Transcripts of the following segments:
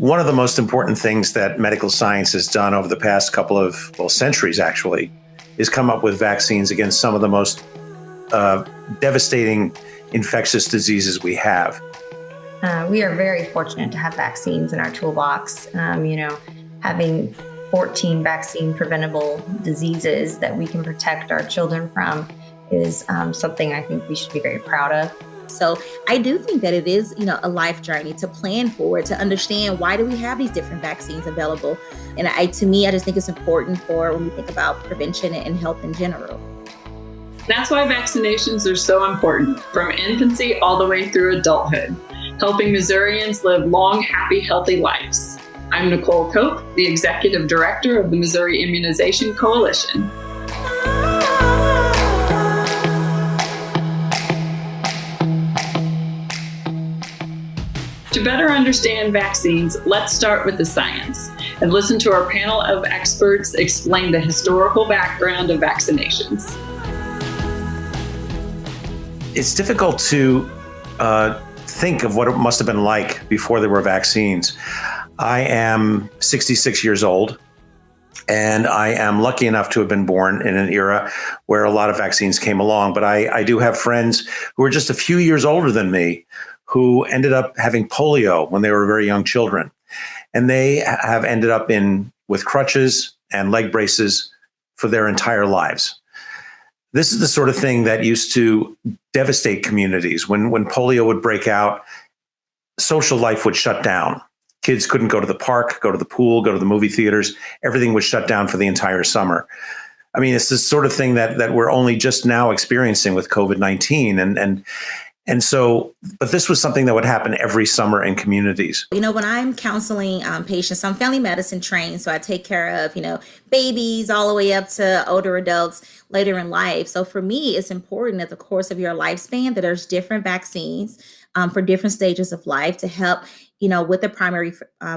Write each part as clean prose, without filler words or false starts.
One of the most important things that medical science has done over the past couple of, centuries actually, is come up with vaccines against some of the most devastating infectious diseases we have. We are very fortunate to have vaccines in our toolbox. Having 14 vaccine preventable diseases that we can protect our children from is something I think we should be very proud of. So I do think that it is, a life journey to plan for, to understand why do we have these different vaccines available. And to me, I just think it's important for when we think about prevention and health in general. That's why vaccinations are so important, from infancy all the way through adulthood, helping Missourians live long, happy, healthy lives. I'm Nicole Cope, the Executive Director of the Missouri Immunization Coalition. To better understand vaccines, let's start with the science and listen to our panel of experts explain the historical background of vaccinations. It's difficult to think of what it must have been like before there were vaccines. I am 66 years old, and I am lucky enough to have been born in an era where a lot of vaccines came along. But I do have friends who are just a few years older than me who ended up having polio when they were very young children. And they have ended up with crutches and leg braces for their entire lives. This is the sort of thing that used to devastate communities. When polio would break out, social life would shut down. Kids couldn't go to the park, go to the pool, go to the movie theaters. Everything was shut down for the entire summer. I mean, it's this sort of thing that we're only just now experiencing with COVID-19. And so, but this was something that would happen every summer in communities. When I'm counseling patients, I'm family medicine trained, so I take care of, babies all the way up to older adults later in life. So for me, it's important at the course of your lifespan that there's different vaccines for different stages of life to help, with the primary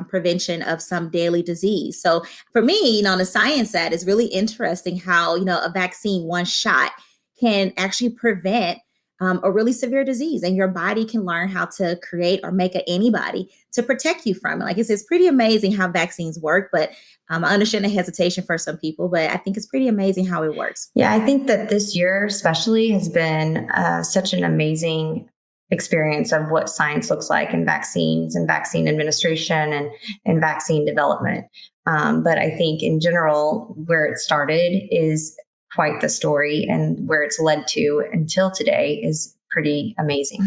prevention of some daily disease. So for me, on the science side, it's really interesting how, a vaccine, one shot can actually prevent a really severe disease, and your body can learn how to create or make an antibody to protect you from it. Like it's pretty amazing how vaccines work, but I understand the hesitation for some people, but I think it's pretty amazing how it works. Yeah, I think that this year especially has been such an amazing experience of what science looks like in vaccines and vaccine administration and vaccine development. But I think in general, where it started is quite the story, and where it's led to until today is pretty amazing.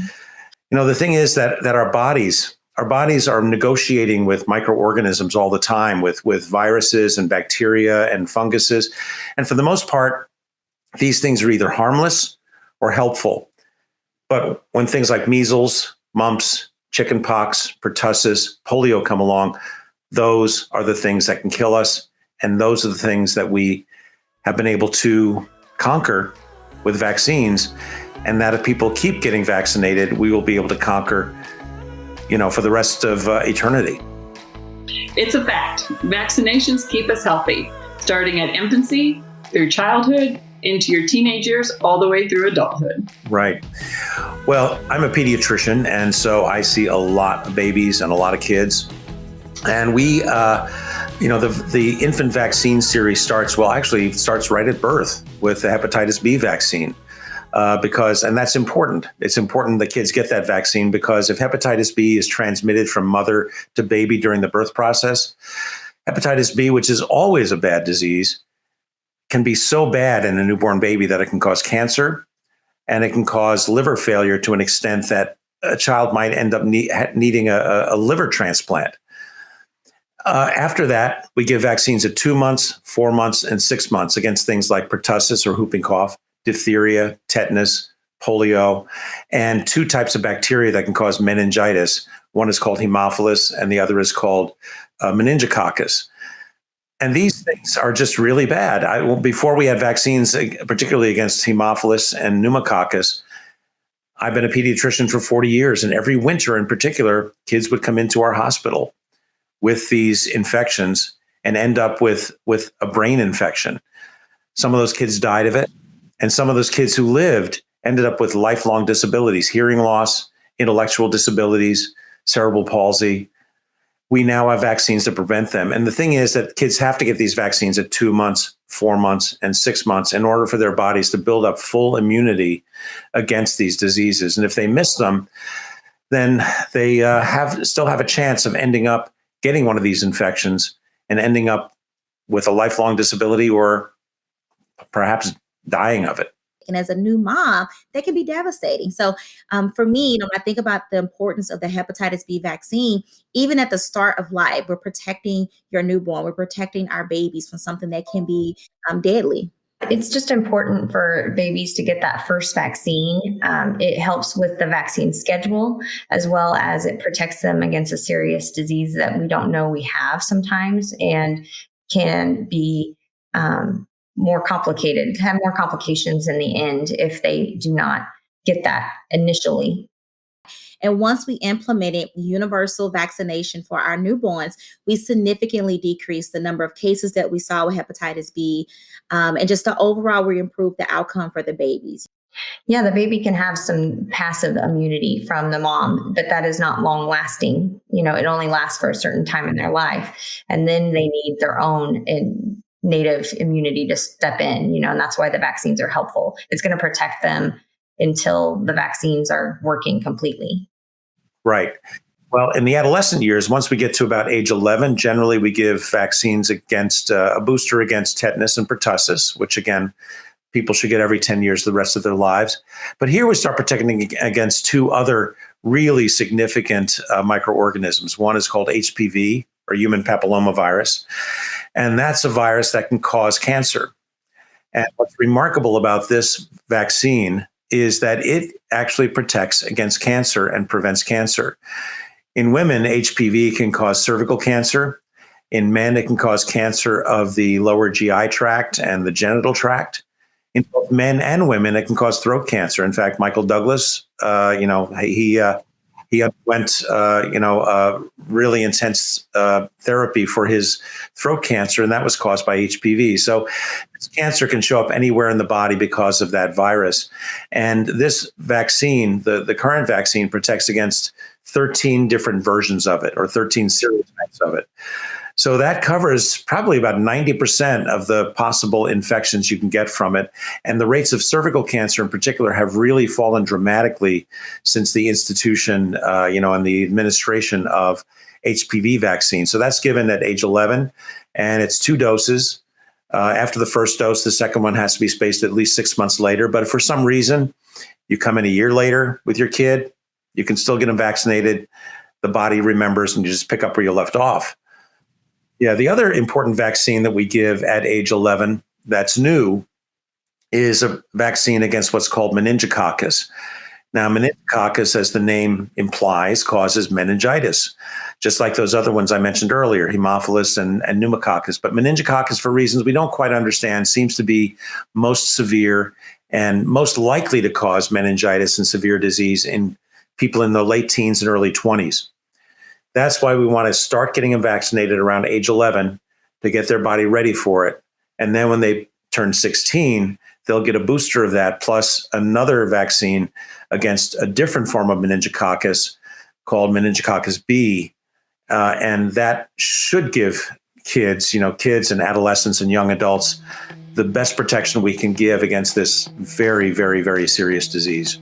The thing is that our bodies are negotiating with microorganisms all the time, with viruses and bacteria and funguses. And for the most part, these things are either harmless or helpful. But when things like measles, mumps, chickenpox, pertussis, polio come along, those are the things that can kill us. And those are the things that we have been able to conquer with vaccines, and that if people keep getting vaccinated, we will be able to conquer, for the rest of eternity. It's a fact. Vaccinations keep us healthy, starting at infancy, through childhood, into your teenage years, all the way through adulthood. Right. Well, I'm a pediatrician, and so I see a lot of babies and a lot of kids. And we, the infant vaccine series starts right at birth with the hepatitis B vaccine, and that's important. It's important that kids get that vaccine, because if hepatitis B is transmitted from mother to baby during the birth process, hepatitis B, which is always a bad disease, can be so bad in a newborn baby that it can cause cancer, and it can cause liver failure to an extent that a child might end up needing a liver transplant. After that, we give vaccines at 2 months, 4 months, and 6 months against things like pertussis or whooping cough, diphtheria, tetanus, polio, and 2 types of bacteria that can cause meningitis. One is called Haemophilus, and the other is called meningococcus. And these things are just really bad. Before we had vaccines, particularly against Haemophilus and pneumococcus, I've been a pediatrician for 40 years, and every winter in particular, kids would come into our hospital with these infections and end up with a brain infection. Some of those kids died of it, and some of those kids who lived ended up with lifelong disabilities, hearing loss, intellectual disabilities, cerebral palsy. we now have vaccines to prevent them. And the thing is that kids have to get these vaccines at 2 months, 4 months, and 6 months in order for their bodies to build up full immunity against these diseases. And if they miss them, then they still have a chance of ending up getting one of these infections and ending up with a lifelong disability or perhaps dying of it. And as a new mom, that can be devastating. So for me, when I think about the importance of the hepatitis B vaccine, even at the start of life, we're protecting your newborn, we're protecting our babies from something that can be deadly. It's just important for babies to get that first vaccine. It helps with the vaccine schedule, as well as it protects them against a serious disease that we don't know we have sometimes and can be more complicated, have more complications in the end if they do not get that initially. And once we implemented universal vaccination for our newborns, we significantly decreased the number of cases that we saw with hepatitis B. And just overall, we improved the outcome for the babies. Yeah, the baby can have some passive immunity from the mom, but that is not long lasting. It only lasts for a certain time in their life. And then they need their own native immunity to step in, and that's why the vaccines are helpful. It's going to protect them until the vaccines are working completely. Right. Well, in the adolescent years, once we get to about age 11, generally we give vaccines against a booster against tetanus and pertussis, which again, people should get every 10 years the rest of their lives. But here we start protecting against two other really significant microorganisms. One is called HPV, or human papillomavirus, and that's a virus that can cause cancer. And what's remarkable about this vaccine is that it actually protects against cancer and prevents cancer. In women, HPV can cause cervical cancer. In men, it can cause cancer of the lower GI tract and the genital tract. In both men and women, it can cause throat cancer. In fact, Michael Douglas, he underwent, really intense therapy for his throat cancer, and that was caused by HPV. So this cancer can show up anywhere in the body because of that virus. And this vaccine, the current vaccine, protects against 13 different versions of it, or 13 serotypes of it. So that covers probably about 90% of the possible infections you can get from it. And the rates of cervical cancer in particular have really fallen dramatically since the institution, and the administration of HPV vaccine. So that's given at age 11, and it's 2 doses. After the first dose, the second one has to be spaced at least 6 months later. But if for some reason you come in a year later with your kid, you can still get them vaccinated. The body remembers, and you just pick up where you left off. Yeah, the other important vaccine that we give at age 11 that's new is a vaccine against what's called meningococcus. Now, meningococcus, as the name implies, causes meningitis, just like those other ones I mentioned earlier, Haemophilus and pneumococcus. But meningococcus, for reasons we don't quite understand, seems to be most severe and most likely to cause meningitis and severe disease in people in the late teens and early 20s. That's why we want to start getting them vaccinated around age 11 to get their body ready for it. And then when they turn 16, they'll get a booster of that, plus another vaccine against a different form of meningococcus called meningococcus B. And that should give kids and adolescents and young adults the best protection we can give against this very, very, very serious disease.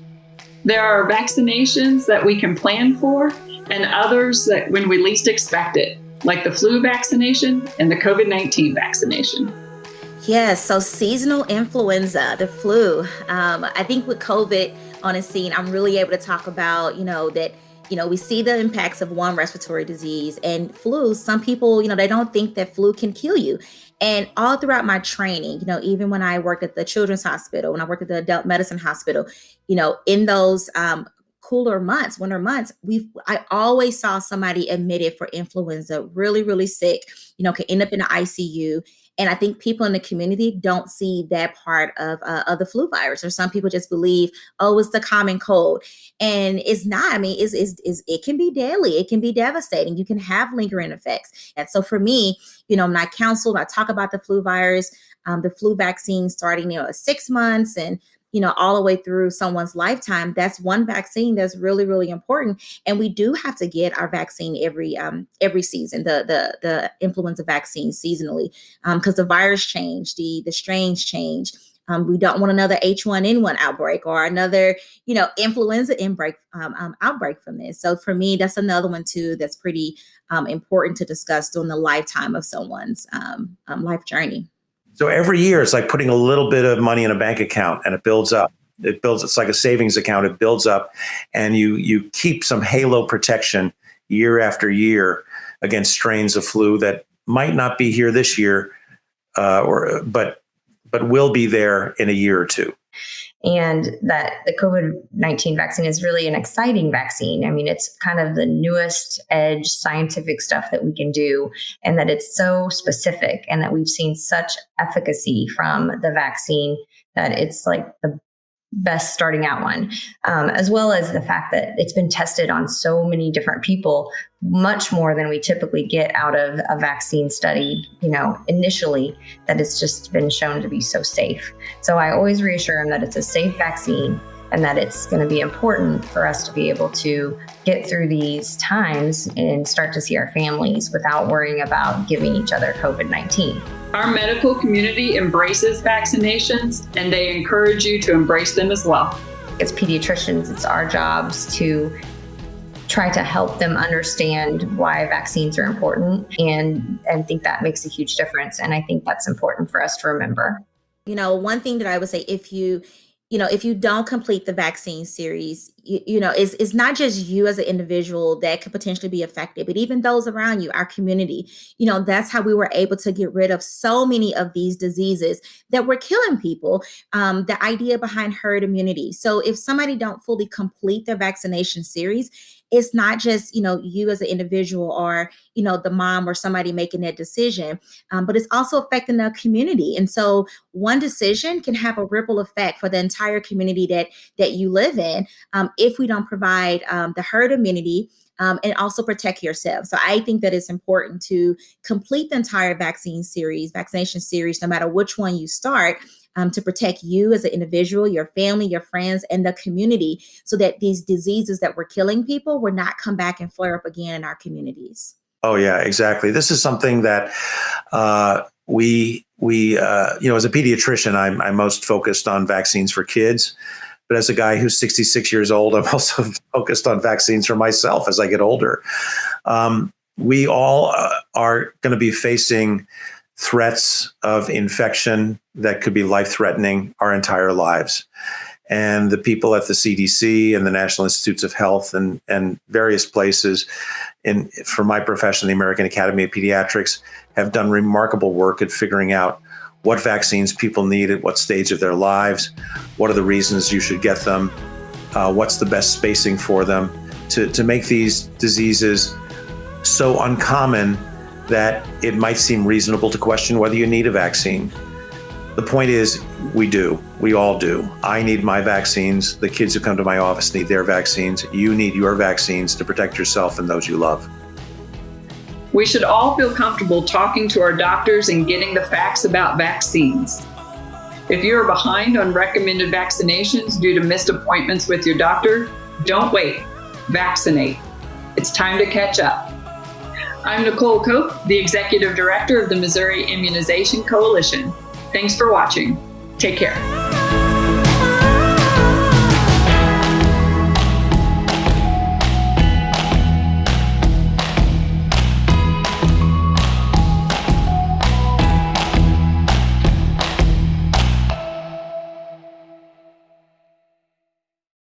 There are vaccinations that we can plan for, and others that when we least expect it, like the flu vaccination and the COVID-19 vaccination. Yes, so seasonal influenza, the flu. I think with COVID on the scene, I'm really able to talk about, that, we see the impacts of one respiratory disease and flu. Some people, they don't think that flu can kill you. And all throughout my training, even when I worked at the children's hospital, when I worked at the adult medicine hospital, in those cooler months, winter months, I always saw somebody admitted for influenza, really, really sick, could end up in the ICU. And I think people in the community don't see that part of the flu virus, or some people just believe, oh, it's the common cold. And it's not. I mean, it can be deadly. It can be devastating. You can have lingering effects. And so for me, when I counsel, I talk about the flu virus, the flu vaccine starting, at 6 months, and all the way through someone's lifetime, that's one vaccine that's really, really important. And we do have to get our vaccine every season, the influenza vaccine seasonally, because the virus changed, the strains changed. We don't want another H1N1 outbreak or another, influenza outbreak from this. So for me, that's another one too that's pretty important to discuss during the lifetime of someone's life journey. So every year it's like putting a little bit of money in a bank account and it builds up. It's like a savings account. It builds up and you keep some halo protection year after year against strains of flu that might not be here this year, but will be there in a year or two. And that the COVID-19 vaccine is really an exciting vaccine. I mean, it's kind of the newest edge scientific stuff that we can do, and that it's so specific, and that we've seen such efficacy from the vaccine that it's like the best starting out one, as well as the fact that it's been tested on so many different people, much more than we typically get out of a vaccine study, initially, that it's just been shown to be so safe. So I always reassure them that it's a safe vaccine and that it's going to be important for us to be able to get through these times and start to see our families without worrying about giving each other COVID-19. Our medical community embraces vaccinations, and they encourage you to embrace them as well. As pediatricians, it's our jobs to try to help them understand why vaccines are important, and think that makes a huge difference. And I think that's important for us to remember. One thing that I would say, if you don't complete the vaccine series, it's not just you as an individual that could potentially be affected, but even those around you, our community. That's how we were able to get rid of so many of these diseases that were killing people. The idea behind herd immunity. So if somebody don't fully complete their vaccination series, it's not just, you as an individual or, the mom or somebody making that decision, but it's also affecting the community. And so one decision can have a ripple effect for the entire community that you live in, if we don't provide the herd immunity and also protect yourself. So I think that it's important to complete the entire vaccination series, no matter which one you start, to protect you as an individual, your family, your friends, and the community, so that these diseases that were killing people will not come back and flare up again in our communities. Oh, yeah, exactly. This is something that we as a pediatrician, I'm most focused on vaccines for kids. But as a guy who's 66 years old, I'm also focused on vaccines for myself as I get older. We all are going to be facing threats of infection that could be life-threatening our entire lives. And the people at the CDC and the National Institutes of Health and various places for my profession, the American Academy of Pediatrics, have done remarkable work at figuring out what vaccines people need at what stage of their lives, what are the reasons you should get them, what's the best spacing for them, to make these diseases so uncommon that it might seem reasonable to question whether you need a vaccine. The point is, we all do. I need my vaccines. The kids who come to my office need their vaccines. You need your vaccines to protect yourself and those you love. We should all feel comfortable talking to our doctors and getting the facts about vaccines. If you are behind on recommended vaccinations due to missed appointments with your doctor, don't wait. Vaccinate. It's time to catch up. I'm Nicole Cope, the Executive Director of the Missouri Immunization Coalition. Thanks for watching. Take care.